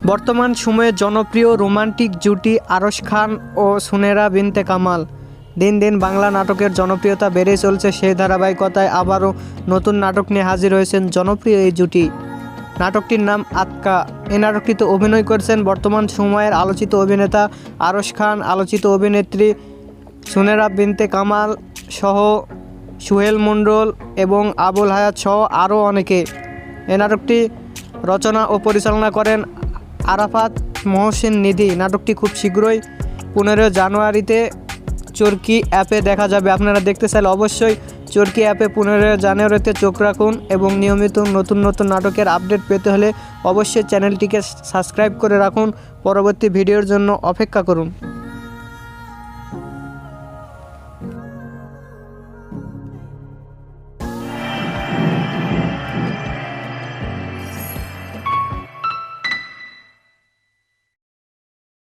বর্তমান সময়ে জনপ্রিয় রোমান্টিক জুটি আরশ খান ও সুনেরা বিনতে কামাল। দিন দিন বাংলা নাটকের জনপ্রিয়তা বেড়েই চলছে। সেই ধারাবাহিকতায় আবারও নতুন নাটক নিয়ে হাজির হয়েছেন জনপ্রিয় এই জুটি। নাটকটির নাম আতকা। এই নাটকটিতে অভিনয় করেছেন বর্তমান সময়ের আলোচিত অভিনেতা আরশ খান, আলোচিত অভিনেত্রী সুনেরা বিনতে কামাল সহ সোহেল মণ্ডল এবং আবুল হায়াত সহ আরও অনেকে। এই নাটকটি রচনা ও পরিচালনা করেন আরাফাত মহসিন নিধি। নাটকটি খুব শীঘ্রই 15 জানুয়ারিতে চরকি অ্যাপে দেখা যাবে। আপনারা দেখতে চাইলে অবশ্যই চরকি অ্যাপে 15 জানুয়ারিতে চোখ রাখুন এবং নিয়মিত নতুন নতুন নাটকের আপডেট পেতে হলে অবশ্যই চ্যানেলটিকে সাবস্ক্রাইব করে রাখুন। পরবর্তী ভিডিওর জন্য অপেক্ষা করুন।